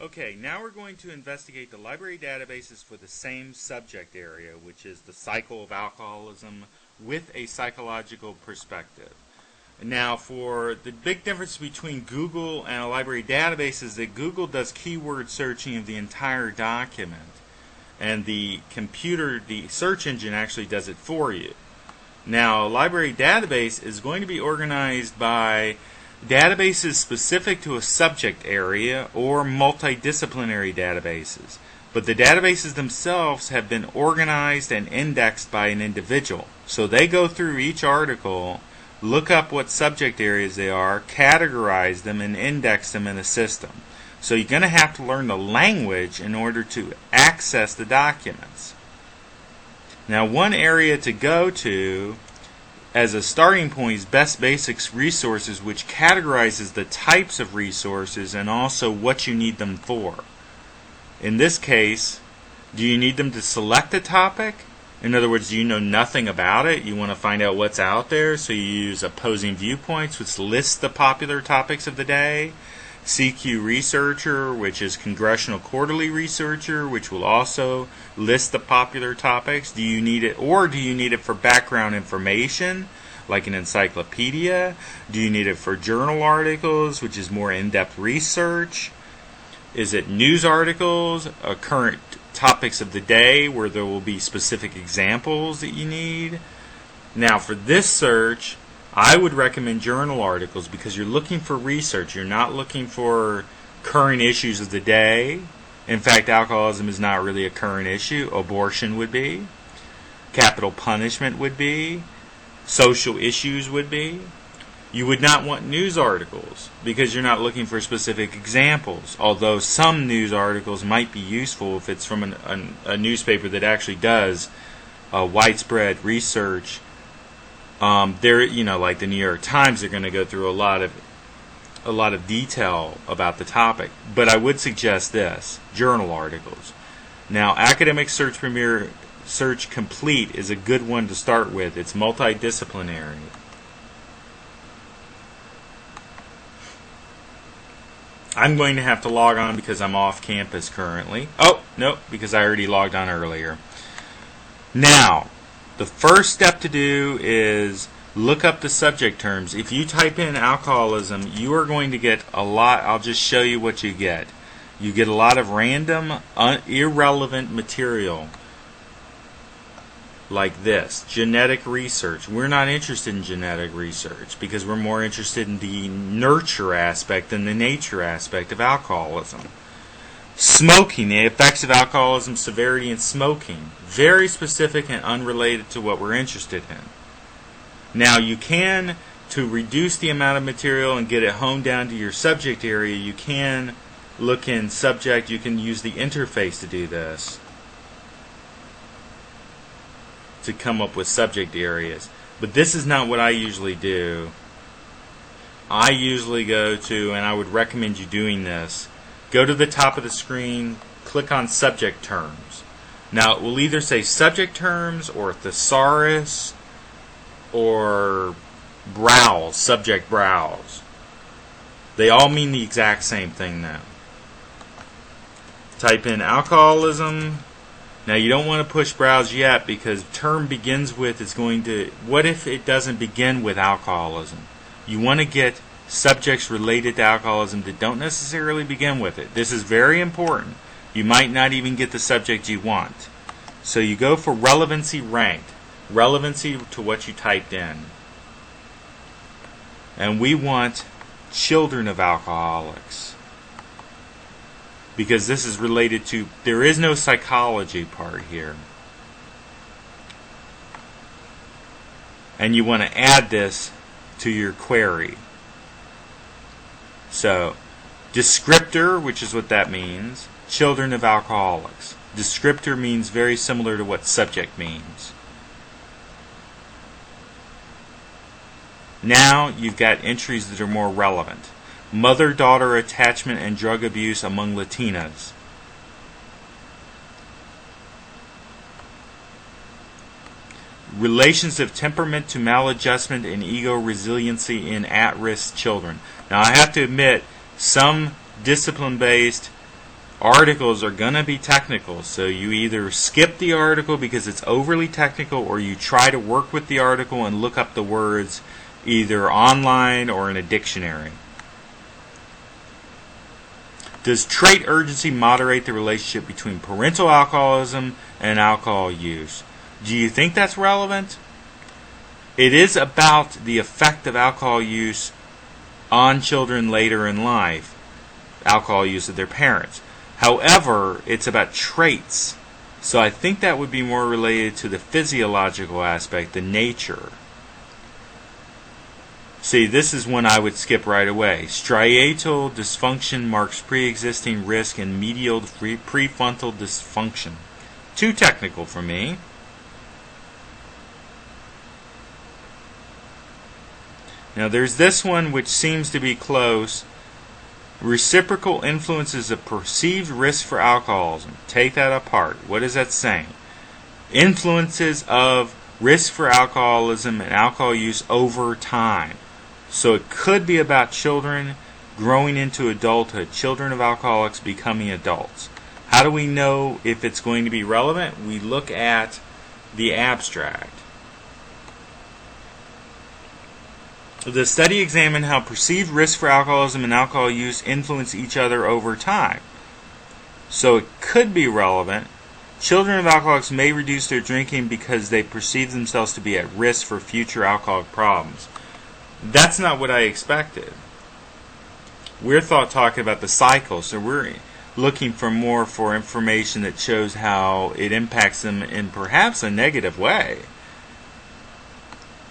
Okay, now we're going to investigate the library databases for the same subject area, which is the cycle of alcoholism with a psychological perspective. Now, for the big difference between Google and a library database is that Google does keyword searching of the entire document, and the search engine actually does it for you. Now, a library database is going to be organized by databases specific to a subject area or multidisciplinary databases. But the databases themselves have been organized and indexed by an individual. So they go through each article, look up what subject areas they are, categorize them, and index them in a system. So you're going to have to learn the language in order to access the documents. Now, one area to go to as a starting point is Best Basics Resources, which categorizes the types of resources and also what you need them for. In this case, do you need them to select a topic? In other words, do you know nothing about it? You want to find out what's out there, so you use Opposing Viewpoints, which lists the popular topics of the day. CQ Researcher, which is Congressional Quarterly Researcher, which will also list the popular topics. Do you need it, or do you need it for background information, like an encyclopedia? Do you need it for journal articles, which is more in-depth research? Is it news articles, current topics of the day, where there will be specific examples that you need? Now, for this search, I would recommend journal articles because you're looking for research. You're not looking for current issues of the day. In fact, alcoholism is not really a current issue. Abortion would be. Capital punishment would be. Social issues would be. You would not want news articles because you're not looking for specific examples, although some news articles might be useful if it's from a newspaper that actually does widespread research. Like the New York Times, they're going to go through a lot of detail about the topic. But I would suggest this: journal articles. Now, Academic Search Premier Search Complete is a good one to start with. It's multidisciplinary. I'm going to have to log on because I'm off campus currently. Oh, nope, because I already logged on earlier. Now, the first step to do is look up the subject terms. If you type in alcoholism, you are going to get a lot. I'll just show you what you get. You get a lot of random, irrelevant material like this. Genetic research. We're not interested in genetic research because we're more interested in the nurture aspect than the nature aspect of alcoholism. Smoking, the effects of alcoholism, severity, and smoking. Very specific and unrelated to what we're interested in. Now, you can, to reduce the amount of material and get it honed down to your subject area, you can look in subject. You can use the interface to do this, to come up with subject areas. But this is not what I usually do. I usually go to, and I would recommend you doing this, go to the top of the screen, click on subject terms. Now, it will either say subject terms or thesaurus or browse, subject browse. They all mean the exact same thing now. Type in alcoholism. Now, you don't want to push browse yet because term begins with is going to, what if it doesn't begin with alcoholism? You want to get subjects related to alcoholism that don't necessarily begin with it. This is very important. You might not even get the subject you want. So you go for relevancy ranked. Relevancy to what you typed in. And we want children of alcoholics, because this is related to, there is no psychology part here. And you want to add this to your query. So, descriptor, which is what that means, children of alcoholics. Descriptor means very similar to what subject means. Now you've got entries that are more relevant. Mother-daughter attachment and drug abuse among Latinas. Relations of temperament to maladjustment and ego resiliency in at-risk children. Now, I have to admit, some discipline-based articles are going to be technical, so you either skip the article because it's overly technical, or you try to work with the article and look up the words either online or in a dictionary. Does trait urgency moderate the relationship between parental alcoholism and alcohol use? Do you think that's relevant? It is about the effect of alcohol use on children later in life, alcohol use of their parents. However, it's about traits. So I think that would be more related to the physiological aspect, the nature. See, this is one I would skip right away. Striatal dysfunction marks pre-existing risk in medial prefrontal dysfunction. Too technical for me. Now there's this one which seems to be close. Reciprocal influences of perceived risk for alcoholism. Take that apart. What is that saying? Influences of risk for alcoholism and alcohol use over time. So it could be about children growing into adulthood, children of alcoholics becoming adults. How do we know if it's going to be relevant? We look at the abstract. The study examined how perceived risk for alcoholism and alcohol use influence each other over time. So it could be relevant. Children of alcoholics may reduce their drinking because they perceive themselves to be at risk for future alcoholic problems. That's not what I expected. We're talking about the cycle, so we're looking for more for information that shows how it impacts them in perhaps a negative way.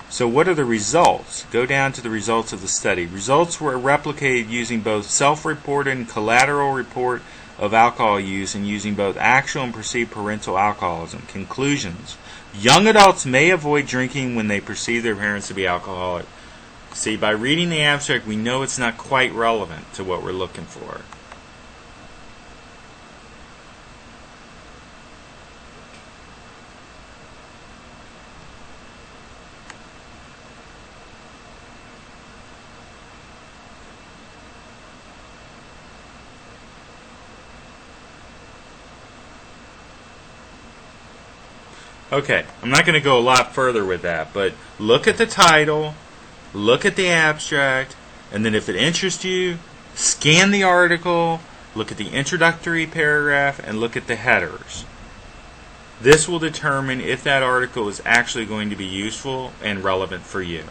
So what are the results? Go down to the results of the study. Results were replicated using both self-reported and collateral report of alcohol use and using both actual and perceived parental alcoholism. Conclusions. Young adults may avoid drinking when they perceive their parents to be alcoholic. See, by reading the abstract, we know it's not quite relevant to what we're looking for. Okay, I'm not going to go a lot further with that, but look at the title, look at the abstract, and then if it interests you, scan the article, look at the introductory paragraph, and look at the headers. This will determine if that article is actually going to be useful and relevant for you.